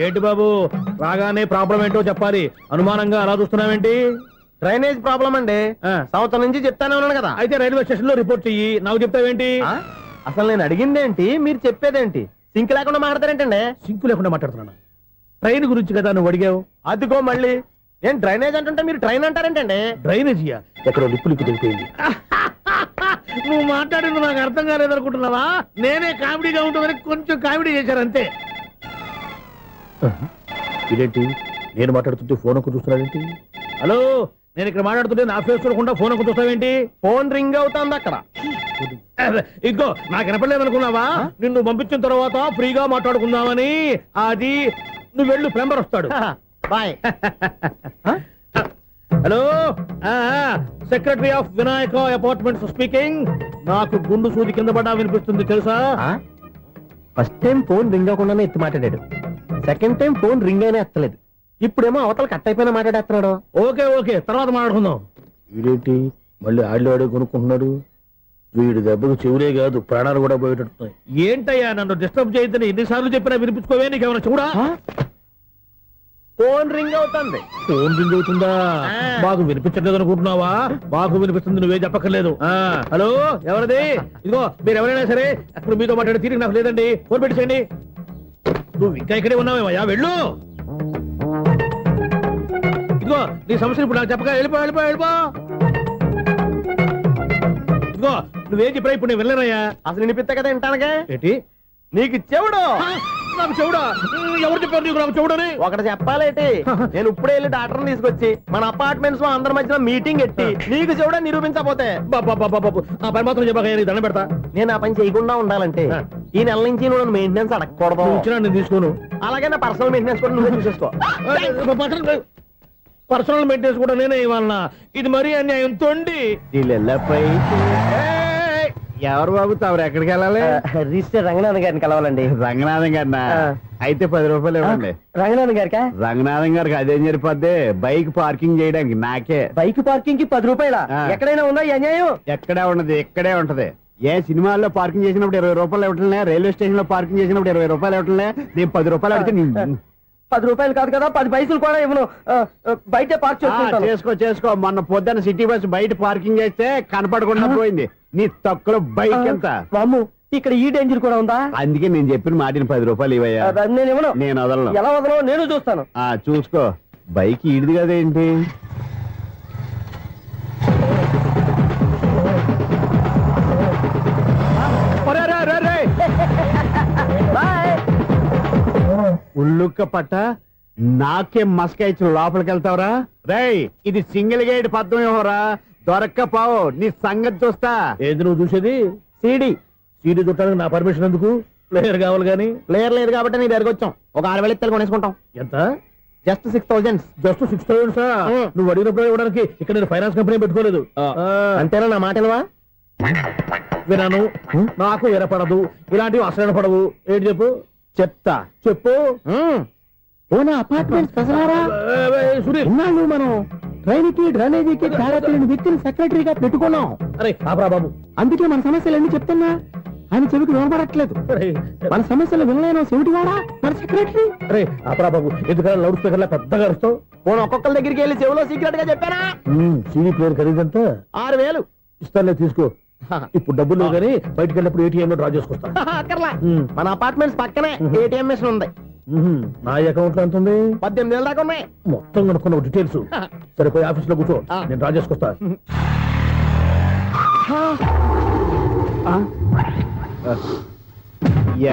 ఏంటి బాబు రాగానే ప్రాబ్లం ఏంటో చెప్పాలి, అనుమానంగా అలా చూస్తున్నావేంటి? డ్రైనేజ్ ప్రాబ్లం అండి. సంవత్సరం నుంచి చెప్తానే ఉన్నాను కదా. అయితే రైల్వే స్టేషన్ లో రిపోర్ట్ చెయ్యి, నాకు చెప్తావేంటి? అసలు నేను అడిగిందేంటి, మీరు చెప్పేదేంటి? సింక్ లేకుండా మాట్లాడతారేంటండి? సింకు లేకుండా మాట్లాడుతున్నా. ట్రైన్ గురించి కదా నువ్వు అడిగావు. అదిగో మళ్ళీ నేను డ్రైనేజ్ అంటుంటే మీరు ట్రైన్ అంటారేంటండి? డ్రైనేజీయా? ఎక్కడో లిప్పు తెలిపోయింది. నువ్వు మాట్లాడింది నాకు అర్థం కాలేదనుకుంటున్నావా? నేనే కామెడీగా ఉంటుందని కొంచెం కామెడీ చేశారు అంతే. ఇదేంటి నేను మాట్లాడుతుంటే ఫోన్ ఒక్క చూస్తున్నావేంటి? హలో, నేను ఇక్కడ మాట్లాడుతుంటే నా ఫేస్ చూడకుండా ఫోన్ ఒక్క చూస్తావేంటి? ఫోన్ రింగ్ అవుతుంది అక్కడ. ఇంకో నాకు వినపడలేదు అనుకున్నావా? నిన్ను పంపించిన తర్వాత ఫ్రీగా మాట్లాడుకుందామని. అది నువ్వు వెళ్ళు, ప్లంబర్ వస్తాడు. Bye. Hello, secretary of Vinayaka apartments speaking. నాకు గుండు సూది కింద పడ్డా వినిపిస్తుంది తెలుసా? ఫస్ట్ టైం ఫోన్ రింగ్ అవ్వకుండానే ఎత్తి మాట్లాడాడు. సెకండ్ టైం ఫోన్ రింగ్ అయినా ఎత్తలేదు. ఇప్పుడేమో అవతల కట్ అయిపోయినా మాట్లాడేస్తున్నాడు. ఓకే ఓకే, తర్వాత మాట్లాడుకుందాం. వీడేంటి మళ్ళీ ఆడే కొనుక్కుంటున్నాడు? వీడి దెబ్బకు చెవులే కాదు ప్రాణాలు కూడా పోయేటట్టున్నాయి. ఏంటయ్యా నన్ను డిస్టర్బ్ చేయొద్దని ఎన్నిసార్లు చెప్పినా వినిపించుకోవే? నీకేమైనా చూడా? ఫోన్ రింగ్ అవుతుంది. ఫోన్ రింగ్ అవుతుందా? మాకు వినిపించట్లేదు అనుకుంటున్నావా? మాకు వినిపిస్తుంది, నువ్వే చెప్పక్కర్లేదు. హలో, ఎవరిది? ఇదిగో మీరు ఎవరైనా సరే అప్పుడు మీతో మాట్లాడే తీరిక నాకు లేదండి. ఫోన్ పెట్టేసేయండి. నువ్వు ఇంకా ఇక్కడే ఉన్నావేమయ్యా, వెళ్ళు. ఇదిగో నీ సమస్యలు ఇప్పుడు నాకు చెప్పక వెళ్ళిపో వెళ్ళిపో వెళ్ళిపో. ఇదిగో నువ్వేం చెప్పరా ఇప్పుడు నేను వెళ్ళానయ్యా. అసలు వినిపిస్తా కదా వింటానుగా. ఏంటి నీకు చెవుడు? నాకు చెవుడా? ఎవరు చెప్పారు నీకు నాకు చెవుడని? ఒకటి చెప్పాలేటి. నేను ఇప్పుడే వెళ్ళి డాక్టర్ని తీసుకొచ్చి మన అపార్ట్మెంట్స్ లో అందరి మధ్యన మీటింగ్ ఎట్టి నీకు చెవుడా నిరూపించకపోతే బాబు ఆ పని మాత్రం చెప్పక దండం పెడతా. నేను ఆ పని చేయకుండా ఉండాలంటే ఈ నెల నుంచి నువ్వు మెయింటెనెన్స్ అడగకూడదు. ఇచ్చినా నేను తీసుకోను. అలాగే నా పర్సనల్ మెయింటెనెన్స్ కూడా నువ్వే చూసేసుకో. పర్సనల్ మెయింటెనెన్స్ కూడా నేనే ఇవ్వాలన్నా? ఇది మరీ అన్యాయం తోండి. ఎవరు బాబు తమరు ఎక్కడికి వెళ్ళాలి? రిజిస్టర్ రంగనాథన్ గారిని కలవాలండి. రంగనాథం గారినా? అయితే 10 రూపాయలు ఇవ్వండి. రంగనాథన్ గారికా? రంగనాథం గారికి అదేం సరిపోద్ది, బైక్ పార్కింగ్ చేయడానికి నాకే. బైక్ పార్కింగ్ కి 10 రూపాయల? ఎక్కడైనా ఉందా ఈ అన్యాయం? ఎక్కడే ఉన్నది, ఇక్కడే ఉంటది. ఏ సినిమాల్లో పార్కింగ్ చేసినప్పుడు 20 రూపాయలు ఇవ్వట్లే, రైల్వే స్టేషన్ లో పార్కింగ్ చేసినప్పుడు 20 రూపాయలు ఇవ్వట్లే. నేను 10 రూపాయలు అడిగితే 10 రూపాయలు కాదు కదా, 10 పైసలు కూడా ఇవ్వను. బయట పార్క్ చేసుకో. మొన్న పొద్దున్న సిటీ బస్ బయట పార్కింగ్ చేస్తే కనపడకుండా పోయింది. నీ తక్కువ బైక్ ఎంత? వామ్ము, ఇక్కడ ఈ డేంజర్ కూడా ఉందా? అందుకే నేను చెప్పిన మాటిని 10 రూపాయలు ఇవ్వయ్యా. నేను ఇవ్వను. నేను వదలను. ఎలా వదలను? నేను చూస్తాను. చూసుకో. బైక్ ఈడిది కదేంటి? ఉల్లుక్క పట్ట నాకే మస్క ఇచ్చి లోపలికి వెళ్తావరా? రేయ్, ఇది సింగిల్ గేట్ పద్మం ఇవ్వరా, దొరక్కపోవు నీ సంగతి చూస్తా. ఏది నువ్వు చూసేది? సీడీ చుట్టానికి నా పర్మిషన్ ఎందుకు? ప్లేయర్ కావాలి గానీ. ప్లేయర్ లేదు కాబట్టి నీ దగ్గరకు వచ్చాం. ఒక 6,000 ఇత్తలు కొనేసుకుంటాం. ఎంత? జస్ట్ 6,000. Just 6,000 sir? నువ్వు అడిగినప్పుడు ఇవ్వడానికి ఇక్కడ నేను ఫైనాన్స్ కంపెనీ పెట్టుకోలేదు. అంతేనా? నా మాటలువా? వినను, నాకు వినపడదు, ఇలాంటివి అసలు పడవు. ఏంటి చెప్పు? చెప్తా. చెప్పు. అపార్ట్మెంట్ సునీల్, మనం ట్రైన్ కి డ్రైనేజీకి తేడా తెలియని వ్యక్తిని సెక్రటరీగా పెట్టుకున్నాం. అరే ఆపరా బాబు, అందుకే మన సమస్యలు ఎన్ని చెప్తున్నా ఆయన చెవికి వినపడట్లేదు. మన సమస్యలు వినలేను చెవిటి వాడా మన సెక్రటరీ. అరే ఆపరా బాబు, ఎందుకన్నా లౌడ్ స్పీకర్ లా పెద్దగా అరుస్తావు? ఫోన్ ఒక్కొక్కరి దగ్గరికి వెళ్ళి చెవిలో సీక్రెట్ గా చెప్పానా? CD player ఖరీదంతా 6,000. ఇస్తానులే, తీసుకో. ఇప్పుడు డబ్బులు లేవు కానీ బయటకు వెళ్ళినప్పుడు ఏటీఎం లో డ్రా చేసుకొస్తా. అక్కర్లా, మన అపార్ట్మెంట్స్ పక్కనే ఏటీఎం మిషన్ ఉంది. నా అకౌంట్ లో ఎంత ఉంది? 18,000 దాకా ఉన్నాయి. మొత్తం కనుక్కున్న డీటెయిల్స్. సరిపోయి ఆఫీస్ లో కూర్చో, నేను డ్రా చేసుకొస్తా.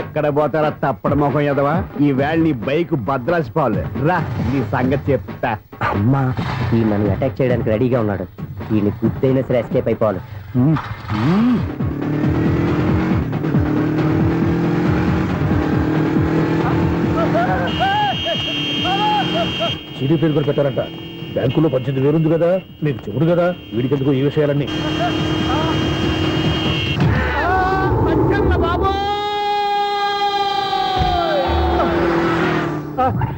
ఎక్కడ పోతారా తప్పడ మొహం ఎదవా? ఈ వేళ నీ బైక్ భద్రాసిపోవాలి. రా, నీ సంగతి చెప్తా. అమ్మా, ఈ నన్ను అటాక్ చేయడానికి రెడీగా ఉన్నాడు. ఈయన గుద్దైనా సరే ఎస్కేప్ అయిపోవాలి. సీడీ ప్లేయర్ కూడా పెట్టారంట. బ్యాంకులో 18,000 ఉంది కదా, మీకు చెవుడు కదా, వీడికి ఎందుకు ఈ విషయాలన్నీ?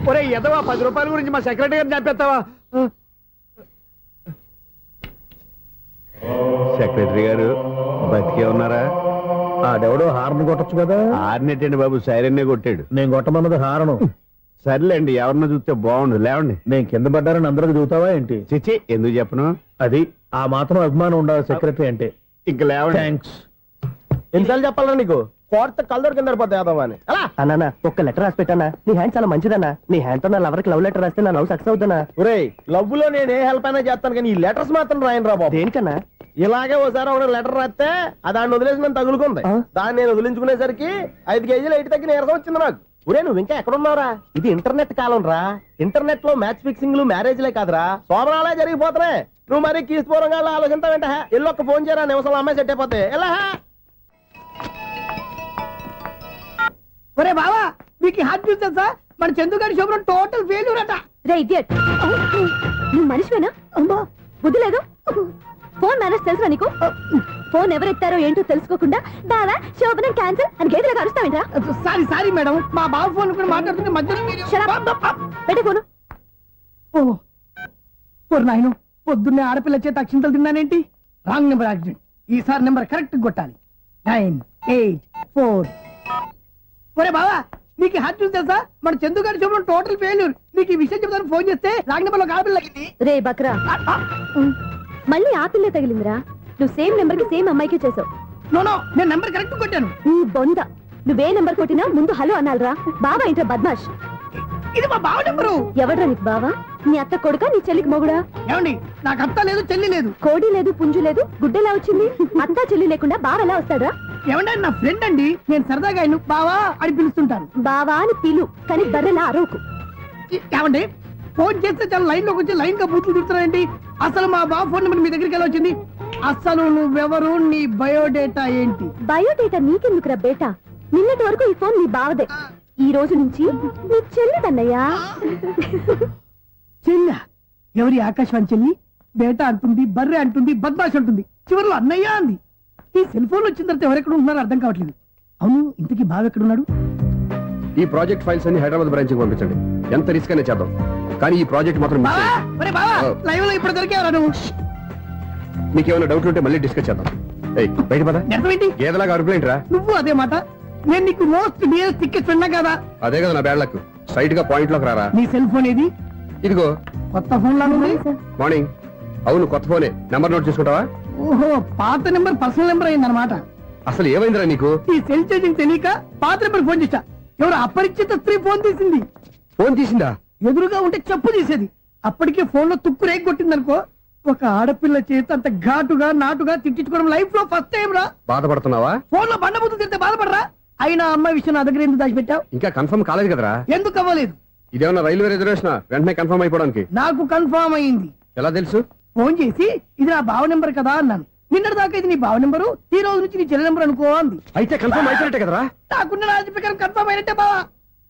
ఒరే ఎదవా, 10 రూపాయల గురించి మా సెక్రటరీ గారిని చంపేస్తావా? సెక్రటరీ గారు బతికే ఉన్నారా? ఆడెవడో హార్న్ కొట్టచ్చు కదా. హార్న్ ఏంటండి బాబు, సైరన్నే కొట్టాడు. నేను కొట్టమన్నది హారను. సర్లేండి ఎవరినో చూస్తే బాగుండు లేవండి. నేను కింద పడ్డారని అందరికి చూతావా ఏంటి? చిచి ఎందుకు చెప్పను. అది ఆ మాత్రం అభిమానం ఉండాలి సెక్రటరీ అంటే. ఇంక లేవండి. థ్యాంక్స్. ఎన్నిసార్లు చెప్పాలా నీకు కోర్త కలదోడు కింద పడిపోతాయి యాదవ్ అని. అన్నా ఒక్క లెటర్ రాసి పెట్టానా? నీ హ్యాండ్ చాలా మంచిదన్నా. నీ హ్యాండ్ తో నా లవర్ కి లవ్ లెటర్ రాస్తే నా లవ్ సక్సెస్ అవుతానా? ఒరే లవ్ లో నేను ఏ హెల్ప్ అయినా చేస్తాను కానీ ఈ లెటర్స్ మాత్రం రాయను రా బాబు. దేనికన్నా? ఇలాగే ఒకసారి ఒక లెటర్ రాస్తే ఆ దాన్ని వదిలేసి నన్ను తగులుకుంది. దాన్ని నేను వదిలించుకునేసరికి 5 కేజీలు ఎయిట్ తగ్గి నీరసం వచ్చింది నాకు. ఒరే నువ్వు ఇంకా ఎక్కడున్నావురా? ఇది ఇంటర్నెట్ కాలం రా. ఇంటర్నెట్ లో మ్యాచ్ ఫిక్సింగ్లు మ్యారేజ్లే కాదురా శోభనాలే జరిగిపోతున్నాయి. నువ్వు మరి కీస్పూరంగా ఆలోచించావంట. ఎల్లు ఒక్క ఫోన్ చేయరా, నిమిషంలో అమ్మాయి సెట్ అయిపోతే ఎలా. ఒరే బావా మీకు హార్ట్ చూసా సార్, మన చందుగారి శుభ్రం టోటల్ ఫెయిల్యూర్ అట. రే ఇడియట్, నువ్వు మనిషివేనా? అమ్మా బుద్ధి లేదు. ఫోన్ మేనేజ్ తెలుసా నీకు? ఫోన్ ఎవరెత్తారో ఏంటో తెలుసుకోకుండా బావా శోభనం క్యాన్సిల్ అని గేదెలకు అరుస్తావేంట్రా? సారీ సారీ మేడం, మా బావ ఫోన్ కూడా మాట్లాడుతుంటే మధ్యలో Shut up. పెట్టే ఫోను. ఓ నాయను, పొద్దున్నే ఆడపిల్ల చేత అక్షింతలు తిన్నానేంటి? Wrong number accident. ఈసారి నెంబర్ కరెక్ట్ కొట్టాలి. 9, 8, 4. ఒరే బావా నీకు హార్ట్ చూసి తెలుసా, మన చందుగారి శుభ్రం టోటల్ ఫెయిల్యూర్. నీకు ఈ విషయం చెప్తాను ఫోన్ చేస్తే రాంగ్ నెంబర్ లో ఆడపిల్ల తగ్గింది. రే బక్రా, మళ్ళీ ఆ పిల్లే తగిలిందిరా. నువ్వు సేమ్ నెంబర్ కి సేమ్ అమ్మాయికి చేసావు. నో నో, నేను నెంబర్ కరెక్ట్ కొట్టాను. నీ బొంద, నువ్వే నెంబర్ కొట్టినా ముందు హలో అనాలరా. బావా ఏంట్రా బద్మాష్? ఇది మా బావ నెంబరు. ఎవడ్రా నీకు బావా? నీ అత్త కొడుక, నీ చెల్లికి మొగుడా? ఏమండి, నాకు అత్త లేదు చెల్లి లేదు. కోడి లేదు పుంజు లేదు, గుడ్డెలా వచ్చింది? అత్త చెల్లి లేకుండా బావ ఎలా వస్తాడా? ఏమంటే నా ఫ్రెండ్ అండి, నేను సరదాగా ఆయన బావా అని పిలుస్తుంటాను. బావా అని పిలు, కానీ బర్రెలా అరవకు. ఏమండి ఫోన్ చేస్తే చాలా లైన్ లోకి వచ్చి లైన్ గా బూతులు తిడుతున్నాయండి. అసలు మా బావ ఫోన్ నెంబర్ మీ దగ్గరికి ఎలా వచ్చింది? అసలు నువ్వెవరు, నీ బయోడేటా ఏంటి? బయోడేటా నీకెందుకురా బేటా? నిన్నటి వరకు ఈ ఫోన్ నీ బావదే. ఈ రోజు నుంచి నీ చెల్లిదన్నయ్యా. చెల్ల ఎవరి? ఆకాశవాణి చెల్లి. బేటా అంటుంది, బర్రె అంటుంది, బద్మాష్ అంటుంది, చివరిలో అన్నయ్య అంది. ఈ సెల్ ఫోన్ వచ్చిన తర్వాత ఎవరెక్కడ ఉంటున్నారో అర్థం కావట్లేదు. అవును, ఇంతకీ బావ ఎక్కడున్నాడు? ఈ ప్రాజెక్ట్ ఫైల్స్ అన్ని హైదరాబాద్ బ్రాంచ్ కి పంపించండి. ఎంత రిస్క్ అయినా చేద్దాం, కానీ ఈ ప్రాజెక్ట్ మాత్రం miss బావా, చేయొద్దు. ఒరే బావా, లైవ్ లో ఇప్పుడు దొరికేవరా నువ్వు? మీకు ఏమైనా డౌట్ ఉంటే మళ్ళీ డిస్కస్ చేద్దాం. ఏయ్, బయట పద. నిజమేంటి? ఏదలాగా అరుపులేంట్రా? నువ్వు అదే మాట. నేను నీకు మోస్ట్ డియరెస్ట్ టికెట్ విన్నా కదా. అదే కదా నా బ్యాడ్ లక్. స్ట్రైట్ గా పాయింట్ లోకి రారా. నీ సెల్ ఫోన్ ఏది? ఇదిగో కొత్త ఫోన్ లాగా ఉంది. మార్నింగ్. అవును, కొత్త ఫోనే. నెంబర్ నోట్ చేసుకుంటావా? ఓహో, పాత నెంబర్ పర్సనల్ నెంబర్ అయిందన్నమాట. అసలు ఏమైందిరా నీకు? ఈ సెల్ చేసింగ్ తెలియక పాత నెంబర్ ఫోన్ చేశా. ఎవరు అపరిచిత స్త్రీ ఫోన్ తీసింది. ఫోన్ తీసిందా? ఎదురుగా ఉంటే చెప్పు తీసేది. అప్పటికే ఫోన్ లో తుక్కు రేగి కొట్టిందనుకో. ఒక ఆడపిల్ల చేత అంత ఘాటుగా నాటుగా తిట్టించుకోవడం లైఫ్ లో ఫస్ట్ టైం రా. బాధపడుతున్నావా? ఫోన్ లో బండబుద్ధి తింటే బాధపడరా? అయినా అమ్మాయి విషయం నా దగ్గర ఎందుకు దాచిపెట్టావు? ఇంకా కన్ఫర్మ్ కాలేదు కదరా. ఎందుకు అవ్వలేదు? ఇదేమన్నా రైల్వే రిజర్వేషన్? వెంటనే కన్ఫర్మ్ అయిపోవడానికి. నాకు కన్ఫర్మ్ అయింది. ఎలా తెలుసు? ఫోన్ చేసి ఇది నా బావ నెంబర్ కదా అన్నాను. నిన్నటి దాకా ఇది నీ బావ నెంబరు, ఈ రోజు నుంచి నీ చెల్లి నెంబర్ అనుకో అంది. అయితే కన్ఫర్మ్ అయిపోయినట్టే కదరా. నాకున్న రాజు ప్రకారం కన్ఫర్మ్ అయినట్టే బావా.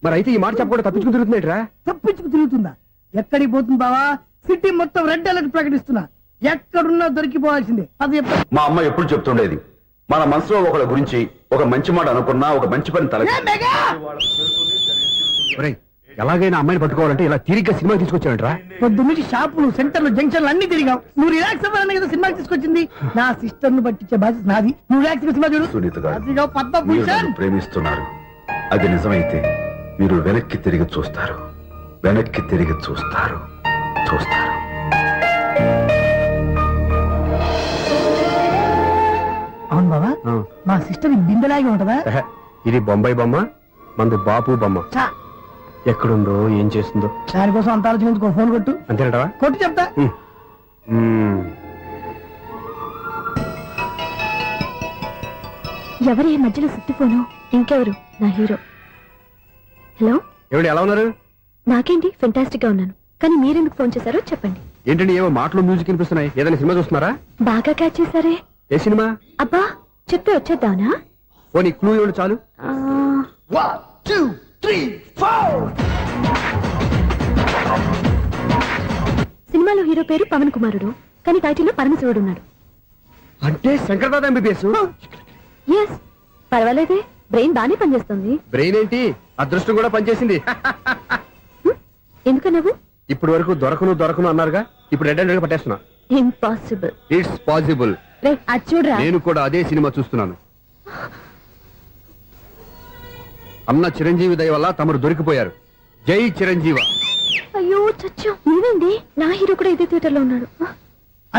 మరి అయితే ఈ మాట చెప్పకుండా తప్పించుకుని తిరుగుతున్నాయిట్రా. తప్పించుకు తిరుగుతుందా? ఎక్కడికి పోతుంది బావా? సిటీ మొత్తం రెడ్ అలర్ట్ ప్రకటిస్తున్నా. ఎక్కడున్నా దొరికిపోవాల్సిందే. అది చెప్తా. మా అమ్మ ఎప్పుడు చెప్తుండేది, మన మనసులో ఒకళ్ళ గురించి ఒక మంచి మాట అనుకున్నా ఒక మంచి పని తల. A mega! ఒరేయ్, ఎలాగైనా అమ్మాయిని పట్టుకోవాలంటే ఇలా తిరిగ్గా సినిమా తీసుకొచ్చావంట్రా. పొద్దున్నుంచి షాపులు, సెంటర్లు, జంక్షన్లు అన్ని తిరిగావు. నువ్వు రిలాక్స్ అవ్వాలని కదా సినిమాకి తీసుకొచ్చింది. నా సిస్టర్ ను పట్టించే బాధ్యత నాది. నువ్వు రిలాక్స్ సినిమా చూడు. సునీత గారు, అదిగో మీరు పద్మభూషణ్. నన్ను ప్రేమిస్తున్నారు. అది నిజమైతే మీరు వెనక్కి తిరిగి చూస్తారు, వెనక్కి తిరిగి చూస్తారు, చూస్తారు. అవును బావా, ఆ. మా సిస్టర్ బిందెలాగే ఉంటదా? ఎహె, ఇది బొంబాయి బొమ్మ, మంది బాపు బొమ్మ. చా, ఎక్కడుందో ఏం చేస్తుందో దానికోసం అంత ఆలోచించుకో. ఫోన్ కొట్టు. అంతేనటవా? కొట్టు చెప్తా. ఎవరి మధ్యలో సుత్తి ఫోను? ఇంకెవరు? నా హీరో. హలో, ఏమిటి ఎలా ఉన్నారు? నాకేంటి ఫెంటాస్టిక్ గా ఉన్నాను, కానీ మీరెందుకు ఫోన్ చేశారో చెప్పండి. ఏంటండి ఏవో మాటలు మ్యూజిక్ వినిపిస్తున్నాయి? ఏదైనా సినిమా చూస్తున్నారా? బాగా క్యాచ్ చేశారే. ఏ సినిమా? అబ్బా, చెప్తే వచ్చేద్దానా? పోనీ క్లూ ఇవ్వండి చాలు. ఆ, 1, 2, 3, 4. సినిమాలో హీరో పేరు పవన్ కుమారుడు, కానీ టైటిల్లో పరమశివుడు ఉన్నాడు. అంటే శంకర్దాద ఎంబీబీఎస్. ఎస్, పర్వాలేదే, బ్రెయిన్ బానే పనిచేస్తుంది. బ్రెయిన్ ఏంటి, అదృష్టం కూడా పనిచేసింది. ఎందుకు నువ్వు? ఇప్పటి వరకు దొరకను అన్నారుగా, ఇప్పుడు రెడ్ హ్యాండెడ్ గా పట్టేస్తున్నా. ఇంపాసిబుల్. It's possible. రే, అది చూడరా. నేను కూడా అదే సినిమా చూస్తున్నాను. అన్న చిరంజీవి దయ వల్ల తమరు దొరికిపోయారు. జై చిరంజీవ. అయ్యో చచ్చు నీవేంటి నా హీరో కూడా ఇదే థియేటర్ లో ఉన్నాడు.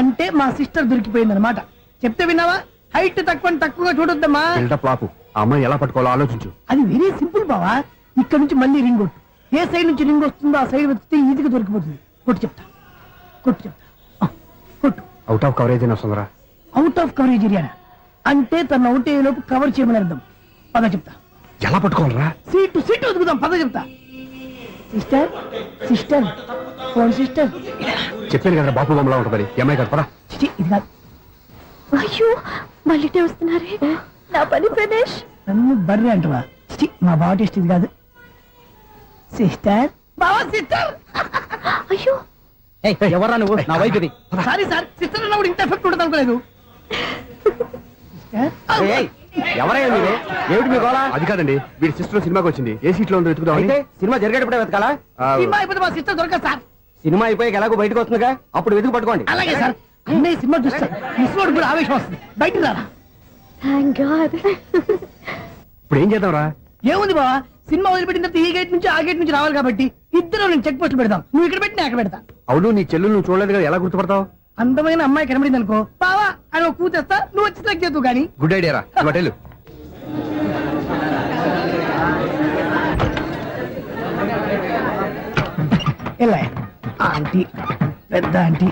అంటే మా సిస్టర్ దొరికిపోయింది అనమాట. చెప్తే విన్నావా? హైట్ తక్కువగా చూడొద్దమ్మా. బిల్డప్ లాపు. ఆ అమ్మాయి ఎలా పట్టుకోవాలో ఆలోచించు. అది వెరీ సింపుల్ బావా. ఇక్కడ నుంచి మళ్ళీ రింగ్ కొట్టు. ఏ సైడ్ నుంచి రింగ్ వస్తుందో ఆ సైడ్ వెతికితే ఈజీగా దొరికిపోతుంది. కొట్టు చెప్తా. కొట్టు. అవుట్ ఆఫ్ కవరేజ్ అని వస్తుందిరా. అవుట్ ఆఫ్ కవరేజ్ ఏరియా అంటే తన అవుట్ అయ్యే లోపు కవర్ చేయమని అర్థం. పద చెప్తా. ఎలా పట్టుకోవాలరా? సీటు వెతుకుదాం. పద చెప్తా. Sister phone sister. చెప్పాను కదా బాపు బొమ్మలా ఉంటుంది. ఎంఐ కదా పరా. ఇది కాదు. అయ్యో మళ్ళీ వస్తున్నారే నా పని ప్రదేశ్. నన్ను బర్రె అంటవా? మా బావ టేస్ట్ ఇది కాదు. సిస్టర్ బావా సిస్టర్. అయ్యో ఎవరా నువ్వు? నా వైపు ఇది. సారీ సార్, సిస్టర్ అన్నప్పుడు ఇంత ఎఫెక్ట్ ఉంటుంది అనుకోలేదు. ఎవరయ్యా మీరే? ఏమిటి మీ గోళ? అది కాదండి, వీడి సిస్టర్ సినిమాకి వచ్చింది. ఏ సీట్ లో ఉందో వెతుకుదామని. అయితే సినిమా జరిగేటప్పుడే వెతకాలా? సినిమా అయిపోతే మా సిస్టర్ దొరకదు సార్. సినిమా అయిపోయాక ఎలాగో బయటకు వస్తుందిగా, అప్పుడు వెతుకు పట్టుకోండి. అలాగే సార్. అన్నయ్య సినిమా చూస్తారు. మిస్వాడు కూడా ఆవేశం వస్తుంది. బయటికి రారా. Thank God. ఇప్పుడు ఏం చేద్దాంరా? ఏముంది బావా, సినిమా వదిలిపెట్టిన తర్వాత ఈ గేట్ నుంచి ఆ గేట్ నుంచి రావాలి కాబట్టి ఇద్దరు నేను చెక్ పోస్ట్ పెడతాం. నువ్వు ఇక్కడ పెట్టి నేను అక్కడ పెడతా. అవును, నీ చెల్లెలు నువ్వు చూడలేదు కదా, ఎలా గుర్తుపడతావు? అందమైన అమ్మాయి కనబడింది అనుకో బావా అని ఒక కూతేస్తా, నువ్వు వచ్చి సెలెక్ట్ చేద్దు కానీ. గుడ్ ఐడియా రా. హోటల్ ఎలా ఆంటీ పెద్ద ఆంటీ.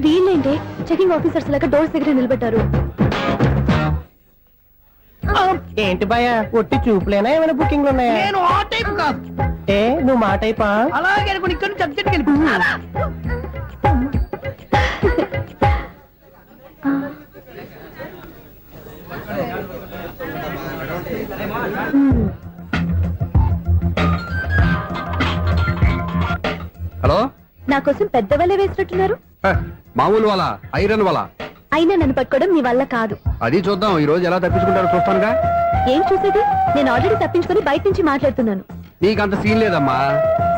వీళ్ళేంటే చెకింగ్ ఆఫీసర్స్ లాగా డోర్స్ దగ్గర నిలబెట్టారు. ఏంటి భయ ఒట్టి చూపులేనా? ఏమైనా బుకింగ్లు ఉన్నాయా? నేను ఆ టైప్ కాదు. ఏ నువ్వు మా టైపా? అలాగే అనుకుని ఇక్కడ నుంచి అర్జెంట్కి వెళ్ళిపోతున్నా. హలో. నా కోసం పెద్ద వల్ల వేసినట్టున్నారు. మామూలు వాళ్ళ ఐరన్ వాళ్ళ. అయినా నన్ను పట్టుకోవడం మీ వల్ల కాదు. అది చూద్దాం ఈ రోజు ఎలా తప్పించుకుంటారో చూస్తానుగా. ఏం చూసేది? నేను ఆల్రెడీ తప్పించుకొని బయట నుంచి మాట్లాడుతున్నాను. నీకంత సీన్ లేదమ్మా.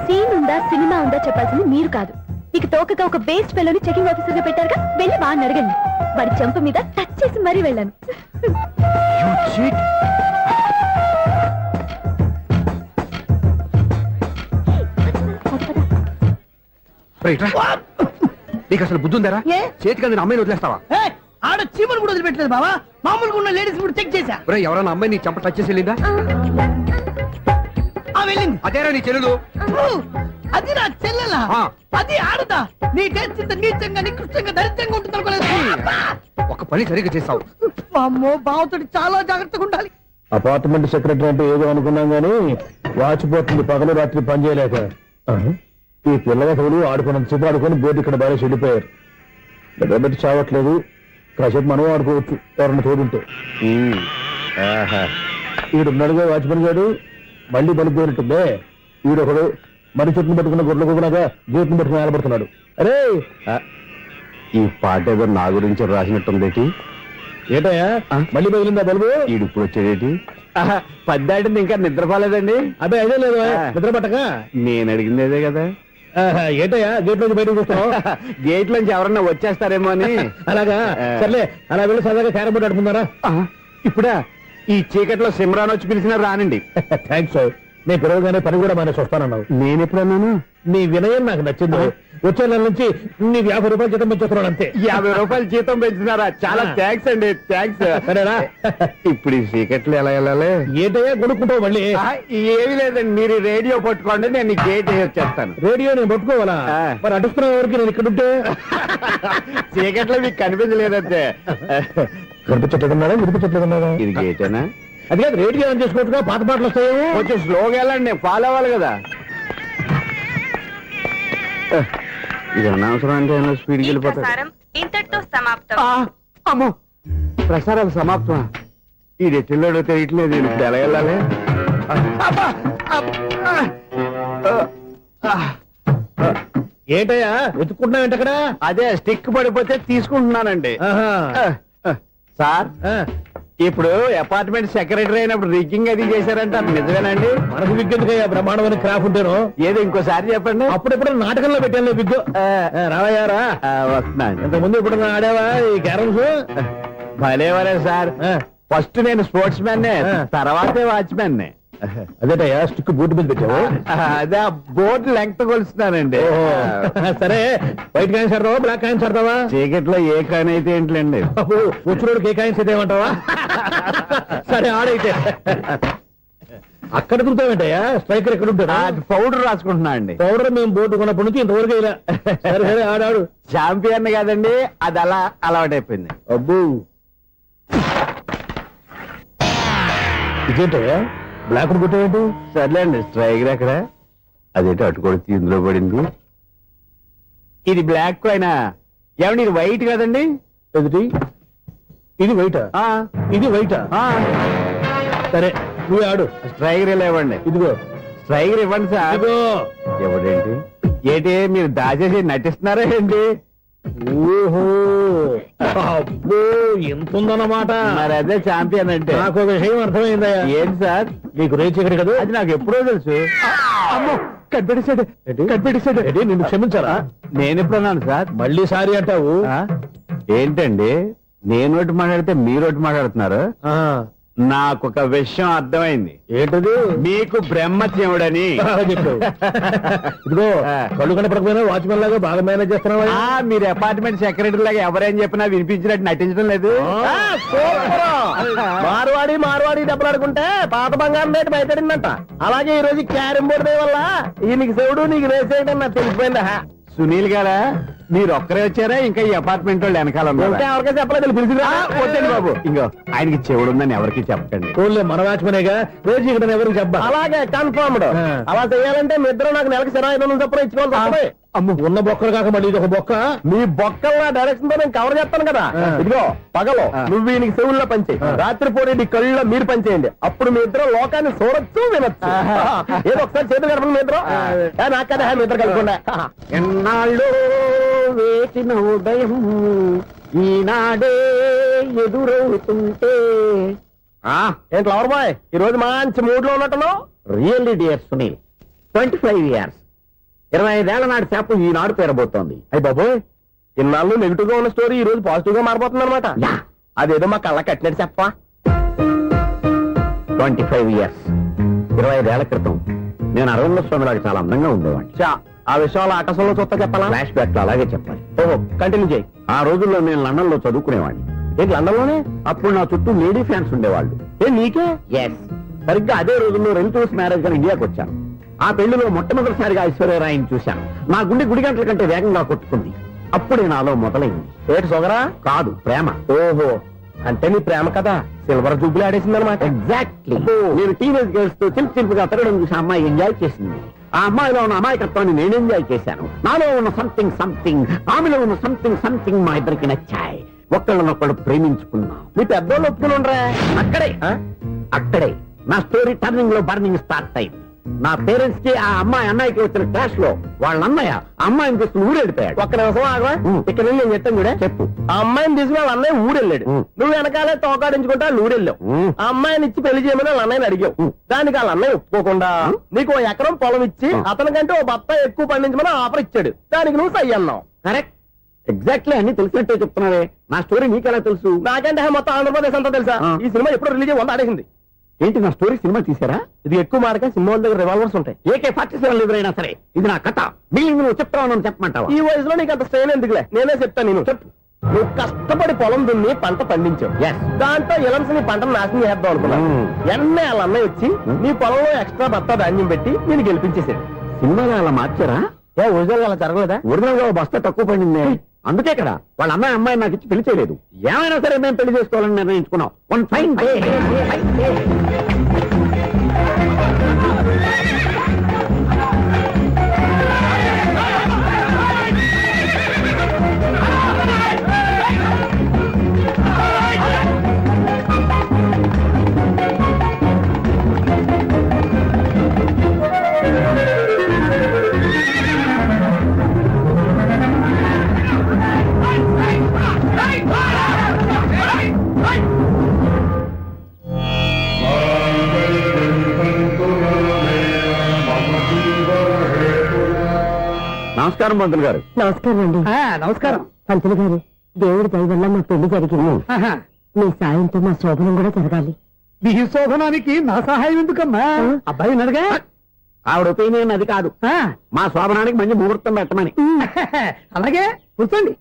సీన్ ఉందా సినిమా ఉందా చెప్పాల్సింది మీరు కాదు. మీకు తోకగా ఒక బేస్ట్ ఫెలోని చెకింగ్ ఆఫీసర్ గా పెట్టారుగా, వెళ్ళి వాడిని అడగండి. వాడి చెంప మీద టచ్ చేసి మరీ వెళ్ళాను. నీకు అసలు బుద్ధి ఉందారా? ఏ? చేతికి అందిన అమ్మాయిని వదిలేస్తావా? ఏయ్, ఆడ చీమను కూడా వదిలిపెట్టలేదు బావా. మామూలుగా ఉన్న లేడీస్ కూడా చెక్ చేశా. ఒరేయ్, ఎవరైనా అమ్మాయి నీ చెంప టచ్ చేసి వెళ్ళిందా? ఆ వెళ్ళింది. అదేరా నీ చెల్లెలు. అది నా చెల్లెలా? ఆ. అది ఆడదా? నీ టేస్ట్ ఇంత నీచంగా నికృష్టంగా దరిద్రంగా ఉంటుంది అనుకోలేదు. ఒక పని సరిగ్గా చేసావు. అమ్మో, బావతోటి చాలా జాగ్రత్తగా ఉండాలి. అపార్ట్మెంట్ సెక్రటరీ అంటే ఏదో అనుకున్నాం గానీ వాచిపోతుంది పగలు రాత్రి పని చేయలేక. ఈ పిల్లగతులు ఆడుకున్నంత సేపు ఆడుకొని బోర్డు ఇక్కడ బాగా చెడిపోయారు. నిద్రబెట్టి చావట్లేదు. కాసేపు మనం ఆడుకోవచ్చు ఎవరన్నా తోడుంటే. ఈడున్నాడుగా వాచ్మెన్ గారు, మళ్ళీ బలిపోయినట్టుందే. ఈడొకడు మరి చెట్టును పట్టుకున్న గొడ్ల కుక్కలాగా గేట్ను పట్టుకుని నిలబడుతున్నాడు. అరే ఈ పాట ఏదో నా గురించి రాసినట్టుంది. ఏటయ్యా మళ్ళీ బదిలిందా బలుబు? ఈడు ఇప్పుడు వచ్చేదేటి? పద్దాటింది ఇంకా నిద్రపోలేదండి. అదే అదే లేదు నిద్ర పట్టక. నేను అడిగింది అదే కదా. ఏటయ్యా గేట్ నుంచి బయటకు చూస్తున్నావు? గేట్ లోంచి ఎవరన్నా వచ్చేస్తారేమో అని. అలాగా సర్లే, అలా వెళ్ళి సరదాగా క్యారం బోర్డు ఆడుకున్నారా? ఇప్పుడా ఈ చీకట్లో సిమ్రాన్ వచ్చి పిలిచినా రానండి. థ్యాంక్స్. నేను పిలవగానే పని కూడా మానేసి వస్తానన్నావు. నేను ఎప్పుడన్నాను? నీ వినయం నాకు నచ్చింది. వచ్చే నెల నుంచి నీకు 50 రూపాయలు జీతం పెంచుతున్నాడు అంతే. 50 రూపాయలు జీతం పెంచినారా? చాలా థ్యాంక్స్ అండి, థ్యాంక్స్. సరేనా? ఇప్పుడు ఈ చీకట్లు ఎలా వెళ్ళాలి? ఏంటయ్యా కొనుక్కుంటావు మళ్ళీ? ఏమీ లేదండి, మీరు రేడియో పట్టుకోండి, నేను ఈ గేట్ వచ్చేస్తాను. రేడియో నేను పట్టుకోవాలా? మరి అడుస్తున్నా ఎవరికి నేను ఇక్కడ ఉంటే? చీకట్లో మీకు కనిపించలేదంతే. కనిపించట్లేదన్నాడా వినిపించట్లేదన్నాడా? ఇది గేటేనా? అది కాదు, రేడియో ఆన్ చేసుకోవచ్చుగా, పాత పాటలు వస్తాయేమో. కొంచెం స్లోగా వెళ్ళండి, ఫాలో అవ్వాలి కదా. ఇది అనవసరం అంటే స్పీడ్కి వెళ్ళిపోతాయి. ప్రసారం ఇంతటితో సమాప్తం. అమ్మో, ప్రసారాలు సమాప్తమా? ఇది ఎట్టిల్లాడో తెలియట్లేదు. ఇప్పుడు ఎలా వెళ్ళాలి? ఏంటయ్యా వెతుక్కుంటున్నావు ఏంటక్కడ? అదే స్టిక్ పడిపోతే తీసుకుంటున్నానండి. సార్, ఇప్పుడు అపార్ట్మెంట్ సెక్రటరీ అయినప్పుడు రిగ్గింగ్ అది చేశారంట, నిజమేనండి? మనకు విగ్గెందుకయ్యా బ్రహ్మాండమైన క్రాఫ్ ఉంటాను. ఏదో ఇంకోసారి చెప్పండి. అప్పుడెప్పుడు నాటకంలో పెట్టాను విగ్గు. రావయ్యారా? వస్తున్నాను. ఇంతకుముందు ఇప్పుడు ఆడావా ఈ క్యారమ్స్? భలేవరే సార్ ఫస్ట్ నేను స్పోర్ట్స్ మ్యాన్ తర్వాతే వాచ్మెన్ అదేటయ్యా స్టిక్ బూట్ మీద పెట్టావు అదే బోర్డు లెంగ్త్ కొలుస్తున్నానండి సరే వైట్ కాయిన్స్ ఆడతావా బ్లాక్ కాయిన్స్ ఆడతావా చీకట్లో ఏ కాని అయితే ఏంటండి వచ్చినోడికి ఏ కాయిన్స్ అయితే ఏమంటావా సరే ఆడైతే అక్కడ దొరుకుతావేంటయ్యా స్ట్రైకర్ ఎక్కడ ఉంటాడా పౌడర్ రాసుకుంటున్నా అండి పౌడర్ మేము బోర్డు కొన్నప్పటి నుంచి ఇంతవరకు ఇలా సరే సరే ఆడాడు చాంపియన్ కదండి అది అలా అలవాటైపోయింది. అబ్బు ఇదేంటయ్యా బ్లాక్ కొట్టేంటి సర్లేండి స్ట్రైకర్ ఎక్కడ అదేంటి అటుకొడితే ఇందులో పడింది. ఇది బ్లాక్ అయినా ఏమండి ఇది వైట్ కదండి. ఎదుటి ఇది వైటా ఆ, ఇది వైటా ఆ, సరే నువ్వే ఆడు స్ట్రైకర్ ఇలా ఇవ్వండి. ఇదిగో స్ట్రైకర్ ఇవ్వండి సార్. ఇదిగో ఎవడేంటి ఏంటి మీరు దాచేసి నటిస్తున్నారా ఏంటి? ఓహో అబ్బో ఎంత ఉందన్నమాట మరి అదే చాంపియన్ అంటే. నాకు ఒక విషయం అర్థమైందయ్యా ఏంటి సార్? నీకు రేచీకటి కదా అది నాకు ఎప్పుడో తెలుసు. అమ్మో కనిపెట్టేశాడు కనిపెట్టేశాడు నిన్ను క్షమించారా నేను ఎప్పుడన్నాను సార్? మళ్ళీ సారీ అంటావు ఆ? ఏంటండి నేను ఒకటి మాట్లాడితే మీరు ఒకటి మాట్లాడుతున్నారు. ఆ, నాకు ఒక విషయం అర్థమైంది. ఏంటది మీకు బ్రహ్మత్యముడని. బాగా చెప్పావు ఇదిగో కళ్ళు కనపడకపోయినా వాచ్మెన్ లాగా బాగా మేనేజ్ చేస్తున్నావా ఆ, మీరు అపార్ట్మెంట్ సెక్రటరీ లాగా ఎవరేం చెప్పినా వినిపించినట్టు నటించడం లేదు. మార్వాడి దెబ్బలు ఆడుకుంటే పాత బంగారం రేటు బయటడిందంట. అలాగే ఈ రోజు క్యారం బోర్డు వల్ల నీకు శివుడు నీకు రేసేయడం నాకు తెలిసిపోయిందా. సునీల్ గారా మీరు ఒక్కరే వచ్చారా ఇంకా ఈ అపార్ట్మెంట్ వాళ్ళు వెనకాల ఉన్నారా? ఇంకా ఎవరికైనా చెప్పలేదు పిలిచిరా. వద్దండి బాబు ఇంకో ఆయనకి చెవుడు ఉందని ఎవరికి చెప్పకండి. ఫోన్లే మన వాచ్మెనేగా రేచీకటి ఎవరికి చెప్పా అలాగే కన్ఫర్మ్డ్. అలా చేయాలంటే మీ ఇద్దరు నాకు నెలకి 25,000 చొప్పున ఇచ్చుకోవాలి. అమ్మ ఉన్న బొక్కలు కాక మళ్ళీ ఇది ఒక బొక్క మీ బొక్కల డైరెక్షన్ తో నేను కవర్ చేస్తాను కదా. ఇదిగో పగలో నువ్వు ఈయనకి చెవుల్లో పనిచేయి, రాత్రి పూట నీ కళ్ళలో మీరు పనిచేయండి. అప్పుడు మీ ఇద్దరు లోకాన్ని చూడొచ్చు వినొచ్చు. ఏదో ఒకసారి చేతులు గడపండి మీ ఇద్దరు. నాకు కదా మీ ఇద్దరు కలుపుకుండా. ఎన్నాళ్ళు వేసిన ఉదయం ఈనాడే ఎదురవుతుంటే. ఏంటి లవర్ బాయ్ ఈ రోజు మంచి మూడ్ లో ఉన్నట్టున్నావు. రియల్లీ డియర్ సునీల్ 25 years 25 ఏళ్ల నాటి చేప ఈనాడు పేరబోతోంది. అయ్యి బాబోయ్ ఇన్నాళ్ళు నెగిటివ్ గా ఉన్న స్టోరీ ఈ రోజు పాజిటివ్ గా మారిపోతుంది అనమాట. అదేదో మా కళ్ళ కట్టినట్టు చెప్పా. 25 years 25 ఏళ్ల క్రితం నేను అరవింద స్వామిలాగా చాలా అందంగా ఉండేవాడిని. చా ఆ విషయాలు ఆకాశంలో చూస్తా చెప్పాలా. ఫ్లాష్ బ్యాక్ లో అలాగే చెప్పాలి. ఓహో కంటిన్యూ చేయి. ఆ రోజుల్లో నేను లండన్ లో చదువుకునేవాడిని. ఏంటి లండన్ లోనే? అప్పుడు నా చుట్టూ లేడీ ఫ్యాన్స్ ఉండేవాళ్ళు. నీకే? ఎస్ సరిగ్గా అదే రోజుల్లో రిలేటివ్స్ మ్యారేజ్ గా ఇండియాకి వచ్చాను. ఆ పెళ్లిలో మొట్టమొదటిసారిగా ఐశ్వర్యరాయని చూశాను. నా గుండె గుడి గంటల కంటే వేగంగా కొట్టుకుంది. అప్పుడే నాలో మొదలైంది. ఏటి సొగరా? కాదు ప్రేమ. ఓహో అంటే నీ ప్రేమ కదా సిల్వర్ జూబ్లీ ఆడేసింది అనమాట. ఎగ్జాక్ట్లీ. నేను టీనేజ్ గర్ల్స్ తో చిలుపుగా తిరగడం చూసి అమ్మాయి ఎంజాయ్ చేసింది. ఆ అమ్మాయిలో ఉన్న అమాయకత్వాన్ని నేను ఎంజాయ్ చేశాను. నాలో ఉన్న సంథింగ్ ఆమెలో ఉన్న సంథింగ్ మా ఇద్దరికి నచ్చాయి. ఒక్కళ్ళనొక్కడు ప్రేమించుకున్నాం. మీ పెద్దోళ్ళు ఒప్పుకుని ఉండరా? అక్కడే నా స్టోరీ టర్నింగ్ లో బర్నింగ్ స్టార్ట్ అయింది. నా పేరెంట్స్ కి ఆ అమ్మాయి అన్నయ్యకి వచ్చిన క్లాష్ లో వాళ్ళ అన్నయ్య అమ్మాయిని తీసుకుని ఊరెళ్ళిపోయాడు. ఒక్క నిమిషం ఆగవా. ఇక్కడ నుండి నేను చెప్తాను కూడా చెప్పు. ఆ అమ్మాయిని తీసుకుని వాళ్ళ అన్నయ్య ఊరెళ్ళాడు. నువ్వు వెనకాలే తోకాడించుకుంటా ఊరెళ్ళావు. ఆ అమ్మాయిని ఇచ్చి పెళ్లి చేయమని వాళ్ళ అన్నయ్యని అడిగావు. దానికి వాళ్ళ అన్నయ్య ఒప్పుకోకుండా నీకు 1 ఎకరం పొలం ఇచ్చి అతనికంటే 1 బత్త ఎక్కువ పండించమని ఆఫర్ ఇచ్చాడు. దానికి నువ్వు సై అన్నావు. కరెక్ట్ ఎగ్జాక్ట్లీ అన్ని తెలిసినట్టే చెప్తున్నావే. నా స్టోరీ నీకెలా తెలుసు? నాకంటే మొత్తం ఆంధ్రప్రదేశ్ అంతా తెలుసా. ఈ సినిమా ఎప్పుడు రిలీజ్ 100 ఆడేసింది. ఏంటి నా స్టోరీ సినిమా తీసారా? ఇది ఎక్కువ మాడక సినిమా వాళ్ళ దగ్గర రివాల్వర్స్ ఉంటాయి. AK-47 ఎదురైనా సరే ఇది నా కథ. మిగిలింది నువ్వు చెప్తావు చెప్పమంటావా? ఈ వయసులో నీకు అంత స్ట్రెయిన్ ఎందుకులే, నేనే చెప్తాను. నేను చెప్పు. నువ్వు కష్టపడి పొలం దున్ని పంట పండించావు. దాంతో ఇలమ్స్ నీ పంటను నాశనం చేద్దాం అనుకున్నావు. ఎన్నే వాళ్ళ అన్నయ్య వచ్చి నీ పొలంలో ఎక్స్ట్రా బత్తా ధాన్యం పెట్టి నేను గెలిపించేసాడు. సినిమాలో అలా మార్చారా? ఒరిజినల్ అలా జరగలేదా? ఒరిజినల్ గా బస్తా తక్కువ పడింది. అందుకే కదా వాళ్ళ అమ్మాయి నాకు ఇచ్చి పెళ్లి చేయలేదు. ఏమైనా సరే మేము పెళ్లి చేసుకోవాలని నిర్ణయించుకున్నాం. One fine day. నమస్కారం పంతులు గారు. నమస్కారం అండి. నమస్కారం. పంతులు గారు దేవుడి దయ వల్ల మా పెళ్లి జరిగింది. మీ సాయంతో మా శోభనం కూడా జరగాలి. మీ శోభనానికి నా సహాయం ఎందుకమ్మా? అబ్బాయి ఉన్నదిగా ఆవిడ ఒపీనియన్ అది కాదు, మా శోభనానికి మంచి ముహూర్తం పెట్టమని. అలాగే కూర్చోండి.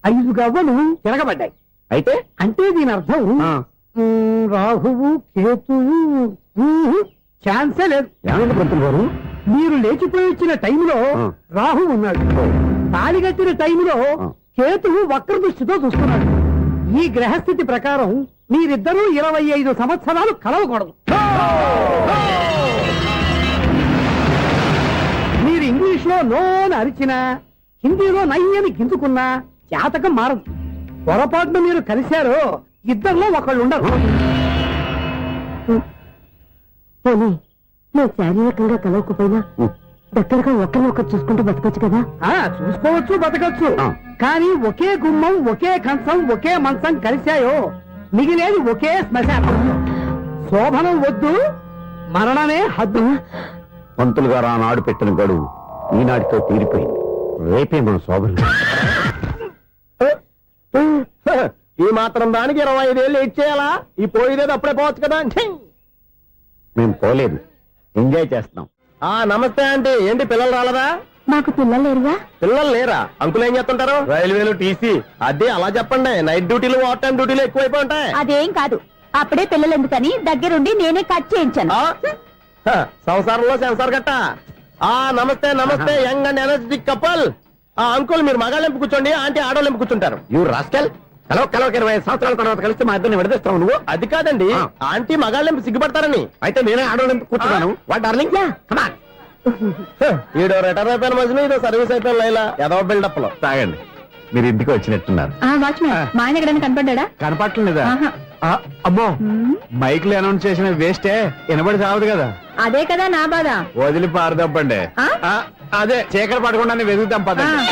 5 గవ్వలు తిరగబడ్డాయి అయితే అంటే దీని అర్థం ఆ, రాహువు కేతువు ఛాన్సే లేదు. ఏమైంది పంతులు గారు? మీరు లేచిపోయి వచ్చిన టైంలో ఆ. రాహు ఉన్నాడు, తాళి కట్టిన టైంలో కేతువు వక్ర దృష్టితో చూస్తున్నాడు. ఈ గ్రహస్థితి ప్రకారం మీరిద్దరూ 25 సంవత్సరాలు కలవకూడదు. మీరు ఇంగ్లీష్ లో నోన్ అరిచినా, హిందీలో నయ్యని గింజుకున్నా జాతకం మారదు. పొరపాటున మీరు కలిశారో ఇద్దరిలో ఒకళ్ళు ఉండరు. నువ్వు శారీరకంగా కలవకపోయినా దగ్గరగా ఒకరినొకరు చూసుకుంటూ బతకొచ్చు కదా. చూసుకోవచ్చు, బతకచ్చు. ఆ. కానీ ఒకే గుమ్మం, ఒకే కంచం, ఒకే మంచం కలిశాయో మిగిలేది ఒకే శ్మశానం. శోభనం వద్దు, మరణమే హద్దు. పంతులు గారు ఆనాడు పెట్టిన గడువు ఈనాటితో తీరిపోయింది. రేపే మన శోభనం. ఈ మాత్రం దానికి 25 ఏళ్ళు ఏడ్ చేయాలా? ఈ పోయేదేదో అప్పుడే పోవచ్చు కదా. మేము పోలేదు, ఎంజాయ్ చేస్తున్నాం. నమస్తే ఆంటీ. ఏంటి పిల్లలు రాలదా? మాకు పిల్లలు లేరుగా. పిల్లలు లేరా? అంకులు ఏం చేస్తుంటారు? రైల్వేలు, టీసీ. అదే అలా చెప్పండి. నైట్ డ్యూటీలు, ఓవర్ టైం డ్యూటీలు ఎక్కువైపోయి ఉంటాయి. అదేం కాదు, అప్పుడే పిల్లలు ఎందుకని దగ్గరుండి నేనే కట్ చేయించాను. సంసారంలో సెన్సార్ గట్ట. నమస్తే నమస్తే, young and energetic couple. Uncle మీరు మగాళ్ళెంపు కూర్చోండి, ఆంటీ ఆడోళ్ళెంపు కూర్చుంటారు. యూ రాస్కెల్, కలవక 20 సంవత్సరాల తర్వాత కలిస్తే మా ఇద్దరిని విడదీస్తావు నువ్వు. అది కాదండి, ఆంటీ మగాళ్ళెంపు సిగ్గుపడతారని. అయితే నేనే ఆడోళ్ళని కూర్చున్నాను. What darling, come on. ఈడో రిటైర్ అయిపోయిన మధ్యన ఇదో సర్వీస్ అయిపోయిన లైలా ఏదో బిల్డప్ లో. తాగండి, మీరు ఇంటికి వచ్చినట్టున్నారు. వాచ్మెన్ మా ఆయన ఎక్కడైనా కనపడ్డా? కనపట్లేదా? అమ్మో, మైక్ లో అనౌన్స్ చేసిన వేస్టే, వినబడి సావదు కదా. అదే కదా నా బాధ. వదిలి పారదప్పండి. అదే చీకటి పడకుండా వెతుకుతాం పదండి.